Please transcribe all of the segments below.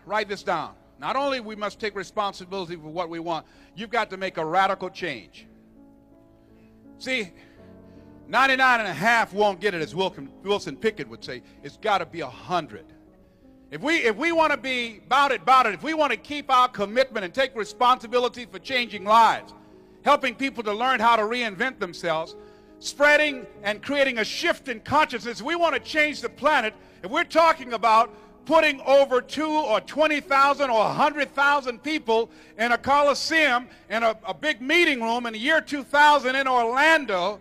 write this down. Not only we must take responsibility for what we want, you've got to make a radical change. See, 99 and a half won't get it, as Wilson Pickett would say. It's got to be 100. If we want to be about it, if we want to keep our commitment and take responsibility for changing lives, helping people to learn how to reinvent themselves, spreading and creating a shift in consciousness, we want to change the planet. If we're talking about putting over 2 or 20,000 or 100,000 people in a coliseum, in a big meeting room in the year 2000 in Orlando,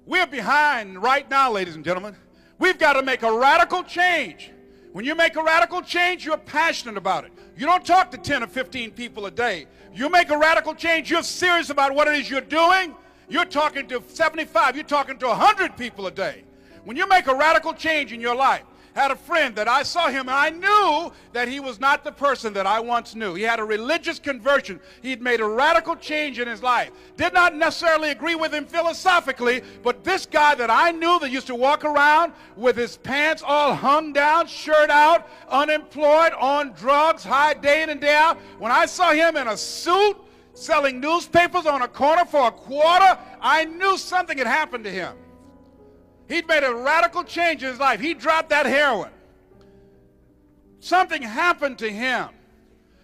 we're behind right now, ladies and gentlemen. We've got to make a radical change. When you make a radical change, you're passionate about it. You don't talk to 10 or 15 people a day. You make a radical change, you're serious about what it is you're doing. You're talking to 75, you're talking to 100 people a day. When you make a radical change in your life, I had a friend that I saw him and I knew that he was not the person that I once knew. He had a religious conversion. He'd made a radical change in his life. Did not necessarily agree with him philosophically, but this guy that I knew that used to walk around with his pants all hung down, shirt out, unemployed, on drugs, high day in and day out, when I saw him in a suit selling newspapers on a corner for a quarter, I knew something had happened to him. He'd made a radical change in his life. He dropped that heroin. Something happened to him.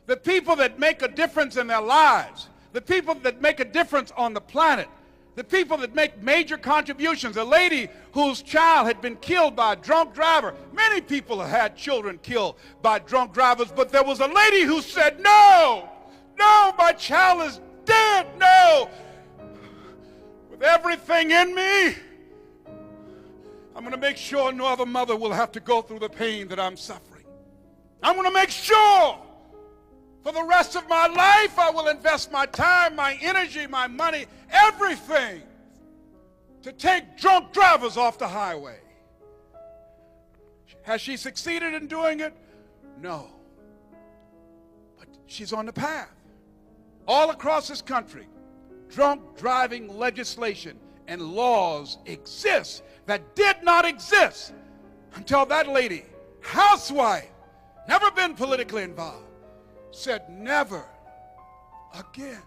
The people that make a difference in their lives, the people that make a difference on the planet, the people that make major contributions, a lady whose child had been killed by a drunk driver. Many people have had children killed by drunk drivers, but there was a lady who said, no, my child is dead, no. With everything in me, I'm going to make sure no other mother will have to go through the pain that I'm suffering. I'm going to make sure for the rest of my life I will invest my time, my energy, my money, everything to take drunk drivers off the highway. Has she succeeded in doing it? No. But she's on the path. All across this country, drunk driving legislation and laws exist that did not exist until that lady, housewife, never been politically involved, said never again.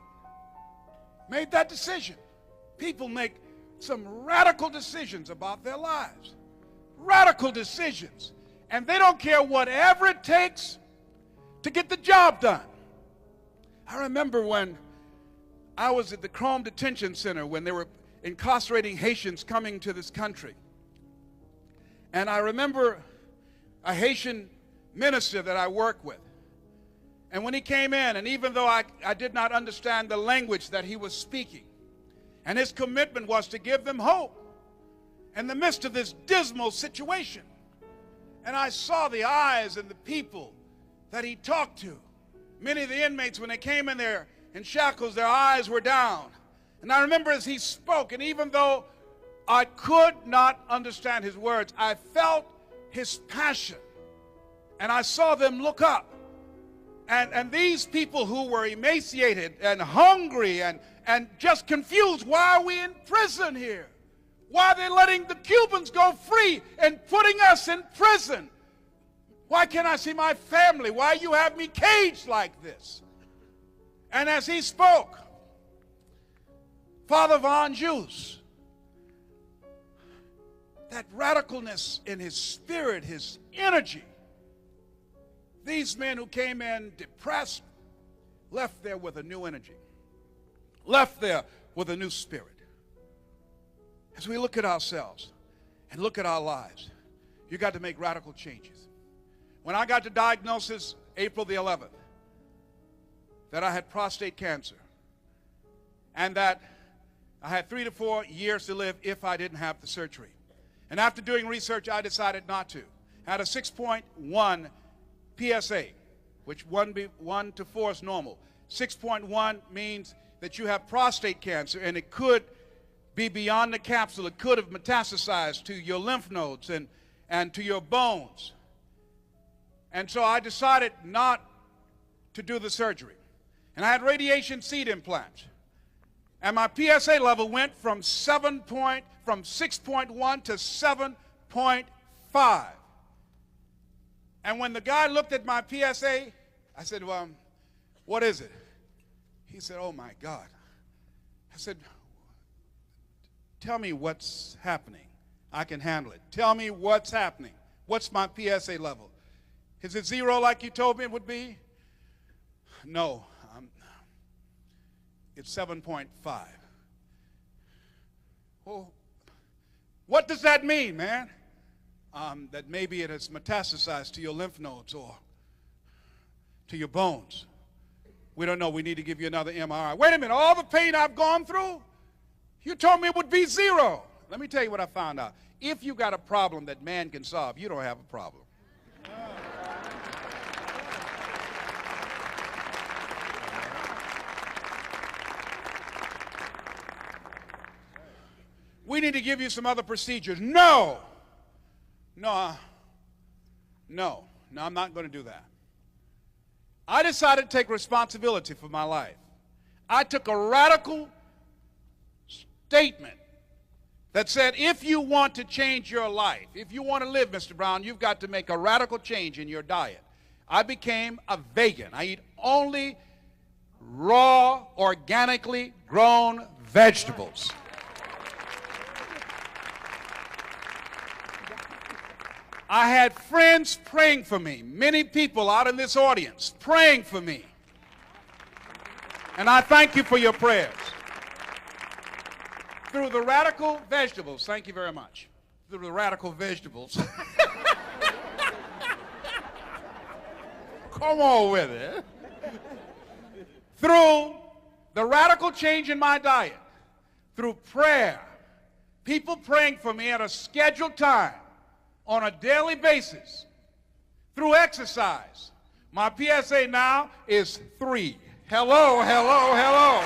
Made that decision. People make some radical decisions about their lives. Radical decisions. And they don't care whatever it takes to get the job done. I remember when I was at the Chrome Detention Center when they were incarcerating Haitians coming to this country. And I remember a Haitian minister that I work with. And when he came in, and even though I did not understand the language that he was speaking, and his commitment was to give them hope in the midst of this dismal situation. And I saw the eyes and the people that he talked to. Many of the inmates, when they came in there in shackles, their eyes were down. And I remember as he spoke, and even though I could not understand his words, I felt his passion. And I saw them look up. And these people who were emaciated and hungry and just confused, why are we in prison here? Why are they letting the Cubans go free and putting us in prison? Why can't I see my family? Why you have me caged like this? And as he spoke, Father Von Jus, that radicalness in his spirit, his energy, these men who came in depressed left there with a new energy, left there with a new spirit. As we look at ourselves and look at our lives, you got to make radical changes. When I got the diagnosis April the 11th that I had prostate cancer and that I had 3 to 4 years to live if I didn't have the surgery. And after doing research, I decided not to. I had a 6.1 PSA, which 1 to 4 is normal. 6.1 means that you have prostate cancer, and it could be beyond the capsule. It could have metastasized to your lymph nodes and to your bones. And so I decided not to do the surgery. And I had radiation seed implants. And my PSA level went from 6.1 to 7.5. And when the guy looked at my PSA, I said, well, what is it? He said, oh, my God. I said, tell me what's happening. I can handle it. Tell me what's happening. What's my PSA level? Is it 0 like you told me it would be? No. It's 7.5. Well, what does that mean, man? That maybe it has metastasized to your lymph nodes or to your bones. We don't know. We need to give you another MRI. Wait a minute. All the pain I've gone through? You told me it would be 0. Let me tell you what I found out. If you got a problem that man can solve, you don't have a problem. We need to give you some other procedures. No, I'm not going to do that. I decided to take responsibility for my life. I took a radical statement that said, if you want to change your life, if you want to live, Mr. Brown, you've got to make a radical change in your diet. I became a vegan. I eat only raw, organically grown vegetables. I had friends praying for me, many people out in this audience praying for me. And I thank you for your prayers. Through the radical vegetables, thank you very much. Through the radical vegetables. Come on with it. Through the radical change in my diet, through prayer, people praying for me at a scheduled time, on a daily basis, through exercise, my PSA now is 3. Hello, hello, hello.